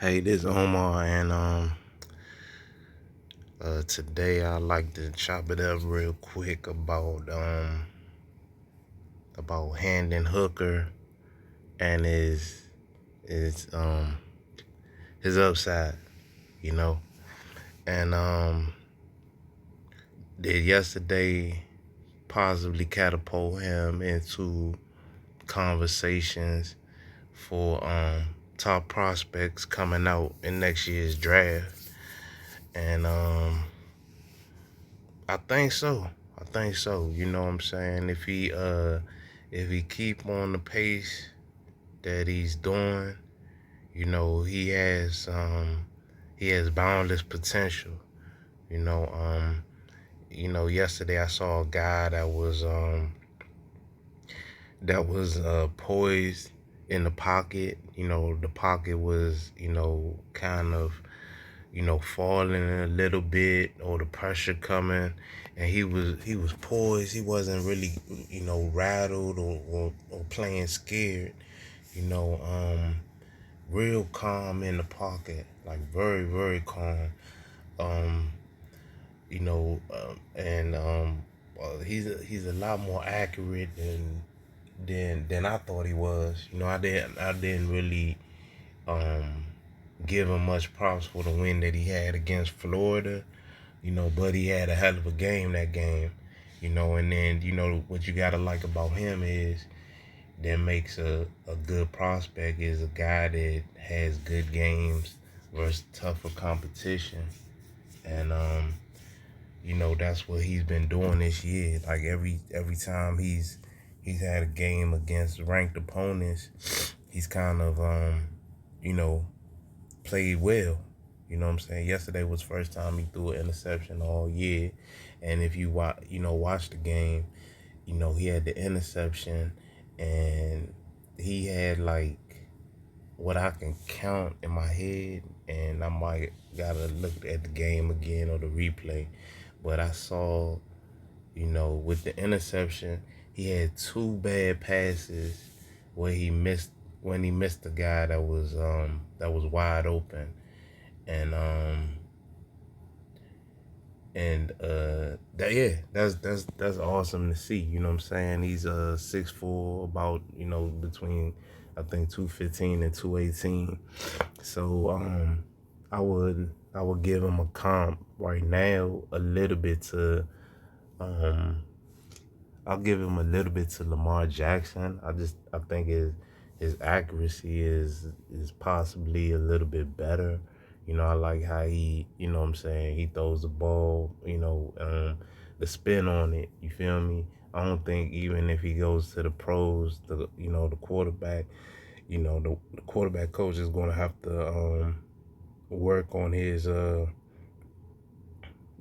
Hey, this is Omar, and today I like to chop it up real quick about Hendon Hooker and his his upside, you know, and did yesterday possibly catapult him into conversations for top prospects coming out in next year's draft, and I think so. I think so. You know what I'm saying? If he keep on the pace that he's doing, he has boundless potential. You know, yesterday I saw a guy that was poised in the pocket. The pocket was, kind of, falling a little bit, or the pressure coming, and he was poised. He wasn't really, rattled or playing scared. You know, real calm in the pocket, like very very calm. Um, and he's a lot more accurate than I thought he was. I didn't really um give him much props for the win that he had against Florida. But he had a hell of a game that game. And then what you gotta like about him is that makes a good prospect is a guy that has good games versus tougher competition. And that's what he's been doing this year. Like every time he's had a game against ranked opponents, he's kind of you know, played well. You know what I'm saying? Yesterday was the first time he threw an interception all year. And if you watch the game, he had the interception, and he had like what I can count in my head, and I might gotta look at the game again or the replay. But I saw, with the interception, he had two bad passes where he missed when he missed the guy that was wide open. And that yeah, that's awesome to see. You know what I'm saying? He's 6'4", about between I think 215 and 218. So I would give him a comp right now a little bit to um I'll give him a little bit to Lamar Jackson. I think his accuracy is possibly a little bit better. I like how he, what I'm saying, he throws the ball, the spin on it, you feel me? I don't think even if he goes to the pros, the quarterback, the quarterback coach is going to have to work on his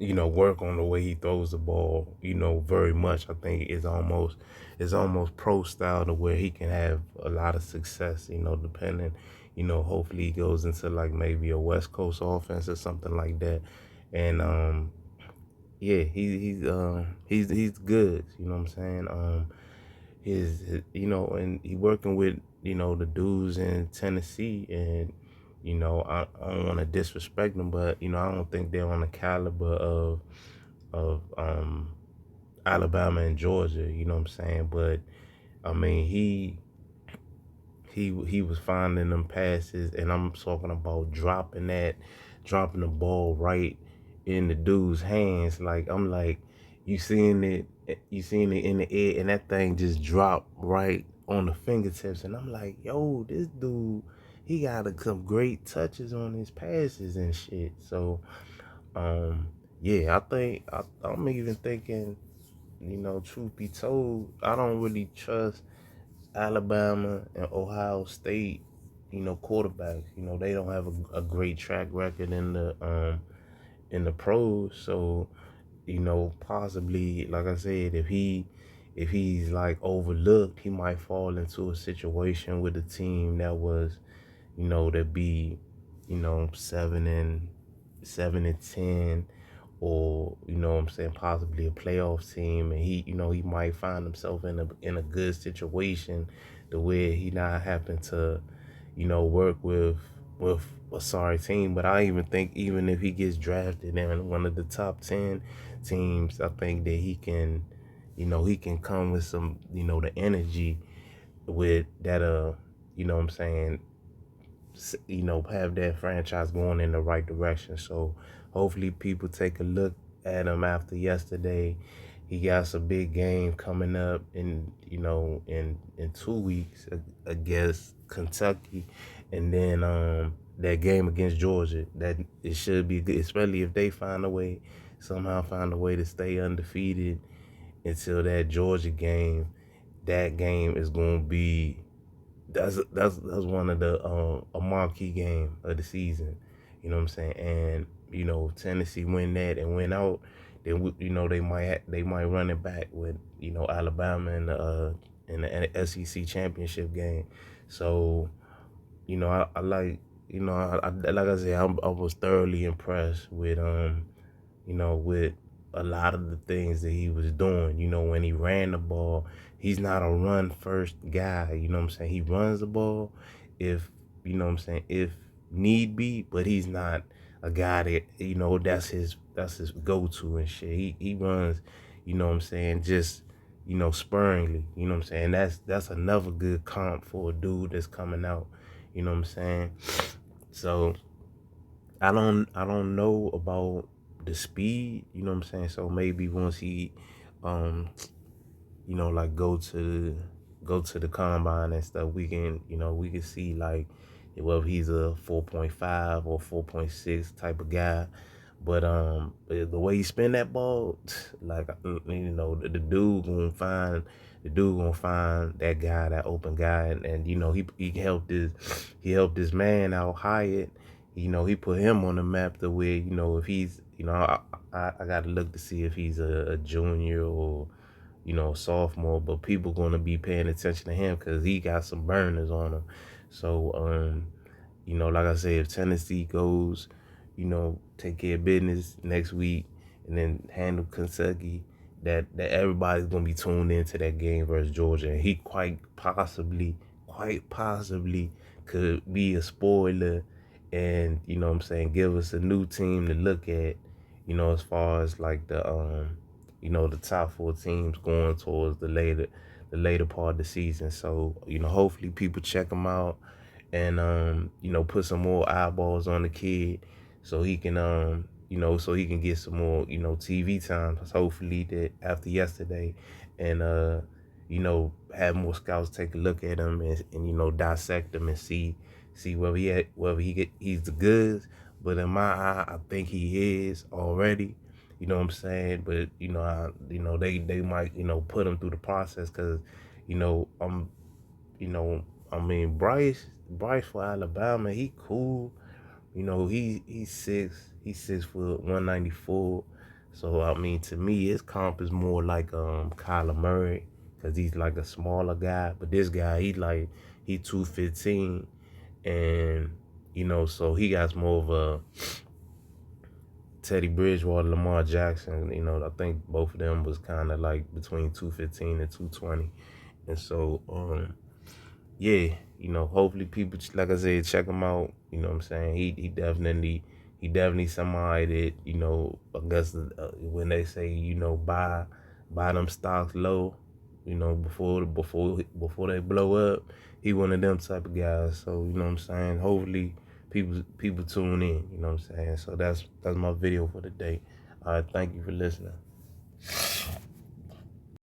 work on the way he throws the ball, very much. I think it's almost pro style to where he can have a lot of success, depending, hopefully he goes into like maybe a West Coast offense or something like that. And yeah, he's good, you know what I'm saying? And he working with, the dudes in Tennessee, and I don't want to disrespect them, but I don't think they're on the caliber of Alabama and Georgia. You know what I'm saying? But I mean, he was finding them passes, and I'm talking about dropping the ball right in the dude's hands. Like I'm like, you seeing it in the air, and that thing just dropped right on the fingertips, and I'm like, yo, this dude, he got some great touches on his passes and shit. So, yeah, I'm even thinking, truth be told, I don't really trust Alabama and Ohio State, quarterbacks. They don't have a great track record in the pros. So, possibly, like I said, if he's like overlooked, he might fall into a situation with a team that was, that be, 7-10, or what I'm saying, possibly a playoff team, and he might find himself in a good situation, the way he not happen to, work with with a sorry team. But I even think even if he gets drafted in one of the top 10 teams, I think that he can, he can come with some, the energy with that, what I'm saying, have that franchise going in the right direction. So hopefully people take a look at him after yesterday. He got a big game coming up in 2 weeks against Kentucky, and then that game against Georgia. That it should be good, especially if they somehow find a way to stay undefeated until that Georgia game. That game is going to be that's one of the a marquee game of the season. You know what I'm saying? And Tennessee win that and win out, then they might run it back with Alabama in the SEC championship game. So I like like I said, I was thoroughly impressed with a lot of the things that he was doing. When he ran the ball, he's not a run first guy. You know what I'm saying? He runs the ball if, if need be, but he's not a guy that, that's his go-to and shit. He runs, what I'm saying, just, sparingly. You know what I'm saying? That's another good comp for a dude that's coming out. You know what I'm saying? So I don't know about the speed, you know what I'm saying? So maybe once he like go to the combine and stuff, we can see like whether he's a 4.5 or 4.6 type of guy. But the way he spin that ball, like the dude gonna find that guy, that open guy, and he helped this man out Hyatt. He put him on the map to where if he's I got to look to see if he's a junior or sophomore, but people gonna be paying attention to him because he got some burners on him. So like I said, if Tennessee goes, take care of business next week and then handle Kentucky, that everybody's gonna be tuned into that game versus Georgia. And he quite possibly could be a spoiler and what I'm saying, give us a new team to look at, as far as like the top four teams going towards the later part of the season. So, hopefully people check him out and put some more eyeballs on the kid so he can get some more TV time. Hopefully that after yesterday, and have more scouts take a look at him and dissect him and see whether he's the goods. But in my eye, I think he is already. You know what I'm saying? But they might put him through the process because I'm I mean, Bryce for Alabama, he cool. He's 6 foot 194. So I mean, to me, his comp is more like Kyler Murray because he's like a smaller guy. But this guy, he 215, and so he got more of a Teddy Bridgewater, Lamar Jackson. I think both of them was kind of like between 215 and 220, and so yeah, hopefully people, like I said, check him out. You know what I'm saying? He definitely somebody that, I guess when they say, buy them stocks low, before they blow up, he one of them type of guys. So, you know what I'm saying? Hopefully people tune in, you know what I'm saying? So that's my video for the day. All right, thank you for listening.